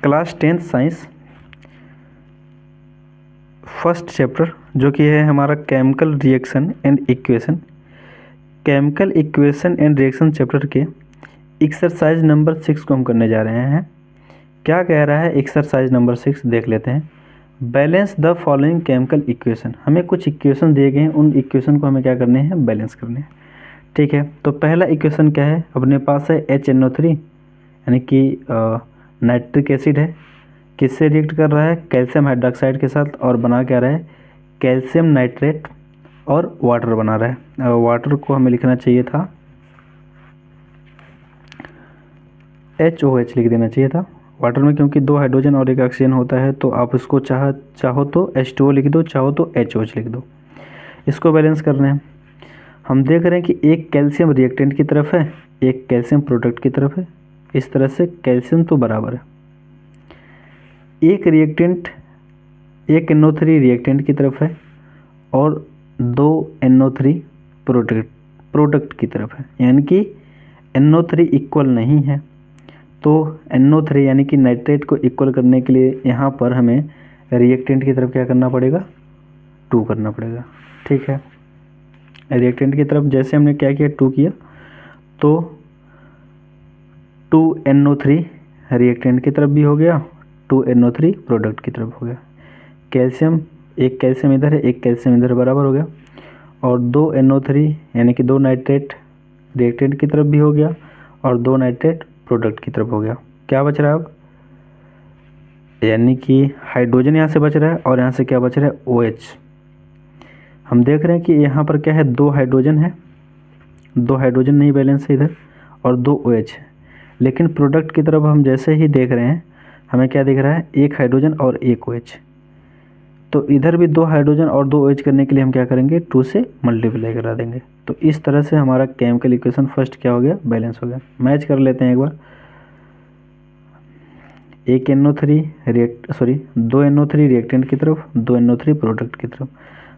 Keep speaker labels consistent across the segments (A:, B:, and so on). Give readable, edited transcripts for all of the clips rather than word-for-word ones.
A: Class 10th science first chapter जो कि है हमारा chemical reaction and equation. Chemical equation and reaction chapter के एक्सरसाइज नंबर 6 को हम करने जा रहे हैं। क्या कह रहा है एक्सरसाइज नंबर 6, देख लेते हैं। Balance the following chemical equation. हमें कुछ इक्वेशन दिए गए हैं, उन इक्वेशन को हमें क्या करने हैं, बैलेंस करने हैं। ठीक है, तो पहला इक्वेशन क्या है अपने पास है HNO3 यानी कि नाइट्रिक एसिड है। किससे रिएक्ट कर रहा है, कैल्शियम हाइड्रोक्साइड के साथ, और बना क्या रहा है, कैल्शियम नाइट्रेट और वाटर बना रहा है। वाटर को हमें लिखना चाहिए था HOH लिख देना चाहिए था वाटर में, क्योंकि 2 हाइड्रोजन और 1 ऑक्सीजन होता है। तो आप इसको चाहो तो H2O लिख दो, चाहो तो HOH लिख दो। इसको बैलेंस करना है। हम देख रहे हैं कि एक कैल्शियम रिएक्टेंट की तरफ है, एक कैल्शियम प्रोडक्ट की तरफ है। इस तरह से कैल्शियम तो बराबर है। एक रिएक्टेंट, एक NO3 रिएक्टेंट की तरफ है और 2 NO3 प्रोडक्ट की तरफ है, यानी कि NO3 इक्वल नहीं है। तो NO3 यानी कि नाइट्रेट को इक्वल करने के लिए यहाँ पर हमें रिएक्टेंट की तरफ क्या करना पड़ेगा, 2 करना पड़ेगा। ठीक है, रिएक्टेंट की तरफ जैसे हमने क्या किया, 2 किया, तो 2 NO3 रिएक्टेंट की तरफ भी हो गया, 2 NO3 प्रोडक्ट की तरफ हो गया। कैल्शियम, एक कैल्शियम इधर है, एक कैल्शियम इधर, बराबर हो गया। और 2 NO3 यानी कि 2 नाइट्रेट रिएक्टेंट की तरफ भी हो गया और 2 नाइट्रेट प्रोडक्ट की तरफ हो गया। क्या बच रहा है अब, यानी कि हाइड्रोजन यहाँ से बच रहा है और यहाँ से क्या बच रहा है, OH। हम देख रहे हैं कि यहाँ पर क्या है, 2 हाइड्रोजन है, 2 हाइड्रोजन नहीं बैलेंस है इधर, और 2 OH है। लेकिन प्रोडक्ट की तरफ हम जैसे ही देख रहे हैं, हमें क्या दिख रहा है, 1 हाइड्रोजन और 1 OH। तो इधर भी 2 हाइड्रोजन और 2 OH करने के लिए हम क्या करेंगे, 2 से मल्टीप्लाई करा देंगे। तो इस तरह से हमारा केमिकल इक्वेशन फर्स्ट क्या हो गया, बैलेंस हो गया। मैच कर लेते हैं एक बार। 2 NO3 रिएक्टेंट की तरफ, 2 NO3 प्रोडक्ट की तरफ।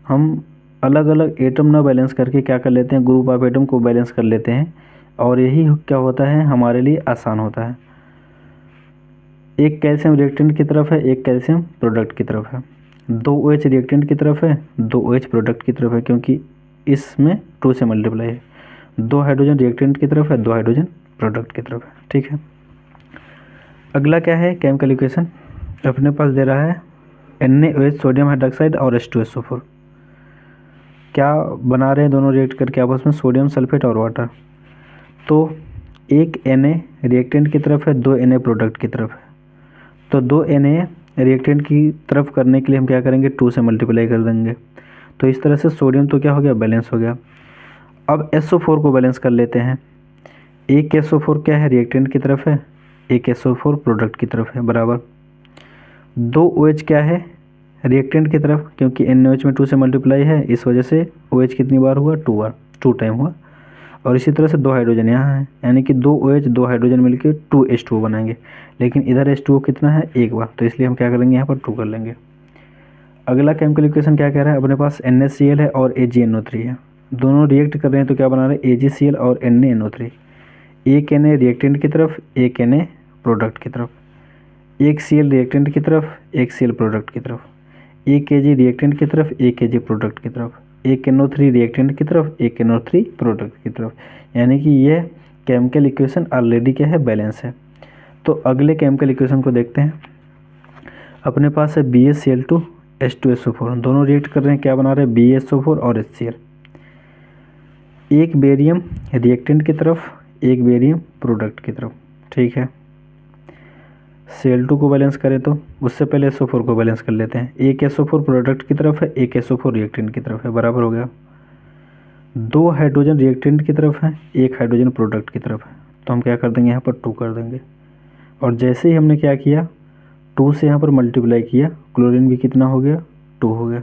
A: हम अलग अलग एटम ना बैलेंस करके क्या कर लेते हैं, ग्रुप ऑफ एटम को बैलेंस कर लेते हैं, और यही क्या होता है, हमारे लिए आसान होता है। एक कैल्शियम रिएक्टेंट की तरफ है, एक कैल्शियम प्रोडक्ट की तरफ है। 2 OH रिएक्टेंट की तरफ है, 2 OH प्रोडक्ट की तरफ है, क्योंकि इसमें 2 से मल्टीप्लाई है। 2 हाइड्रोजन रिएक्टेंट की तरफ है, 2 हाइड्रोजन प्रोडक्ट की तरफ है। ठीक है, अगला क्या है केमिकल इक्वेशन, अपने पास दे रहा है NaOH सोडियम हाइड्रोक्साइड और H2SO4। क्या बना रहे हैं दोनों रिएक्ट करके आपस में, सोडियम सल्फेट और वाटर। तो एक Na रिएक्टेंट की तरफ है, 2 Na प्रोडक्ट की तरफ है। तो 2 Na रिएक्टेंट की तरफ करने के लिए हम क्या करेंगे, 2 से मल्टीप्लाई कर देंगे। तो इस तरह से सोडियम तो क्या हो गया, बैलेंस हो गया। अब SO4 को बैलेंस कर लेते हैं। एक SO4 क्या है, रिएक्टेंट की तरफ है, एक SO4 प्रोडक्ट की तरफ है, बराबर। 2 OH क्या है, रिएक्टेंट की तरफ, क्योंकि NaOH में 2 से मल्टीप्लाई है, इस वजह से OH कितनी बार हुआ, 2 बार, 2 टाइम हुआ। और इसी तरह से 2 हाइड्रोजन यहाँ है, यानी कि 2 OH 2 हाइड्रोजन मिलकर 2 H2O बनाएंगे। लेकिन इधर H2O कितना है, 1 बार, तो इसलिए हम क्या करेंगे, यहाँ पर 2 कर लेंगे। अगला केमिकल इक्वेशन क्या कह रहा है, अपने पास NaCl है और AgNO3 है। दोनों रिएक्ट कर रहे हैं, तो क्या बना रहे हैं, AgCl और NaNO3। एक Na रिएक्टेंट की तरफ, एक Na प्रोडक्ट की तरफ। एक Cl रिएक्टेंट की तरफ, एक Cl प्रोडक्ट की तरफ। एक Ag रिएक्टेंट की तरफ, एक Ag प्रोडक्ट की तरफ। एक NO3 रिएक्टेंट की तरफ, एक NO3 प्रोडक्ट की तरफ। यानी कि यह केमिकल इक्वेशन ऑलरेडी क्या है, बैलेंस है। तो अगले केमिकल इक्वेशन को देखते हैं। अपने पास है BaCl2 H2SO4, दोनों रिएक्ट कर रहे हैं, क्या बना रहे हैं, BaSO4 और HCl। एक बेरियम रिएक्टेंट की तरफ, एक बेरियम प्रोडक्ट की तरफ। ठीक है, Cl2 को बैलेंस करें तो उससे पहले SO4 को बैलेंस कर लेते हैं। एक SO4 प्रोडक्ट की तरफ है, एक SO4 रिएक्टेंट की तरफ है, बराबर हो गया। 2 हाइड्रोजन रिएक्टेंट की तरफ है, एक हाइड्रोजन प्रोडक्ट की तरफ है, तो हम क्या कर देंगे, यहाँ पर 2 कर देंगे। और जैसे ही हमने क्या किया, 2 से यहाँ पर मल्टीप्लाई किया, क्लोरीन भी कितना हो गया, 2 हो गया।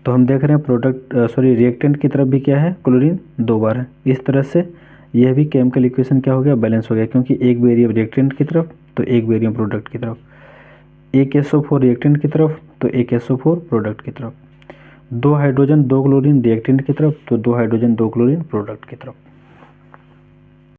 A: तो हम देख रहे हैं रिएक्टेंट की तरफ भी क्या है, क्लोरीन 2 बार है। इस तरह से यह भी केमिकल इक्वेशन क्या हो गया, बैलेंस हो गया, क्योंकि एक बेरियम रिएक्टेंट की तरफ तो एक बेरियम प्रोडक्ट की तरफ। एक SO4 रिएक्टेंट की तरफ तो एक SO4 प्रोडक्ट की तरफ। 2 हाइड्रोजन 2 क्लोरीन रिएक्टेंट की तरफ तो 2 हाइड्रोजन 2 क्लोरीन प्रोडक्ट की तरफ।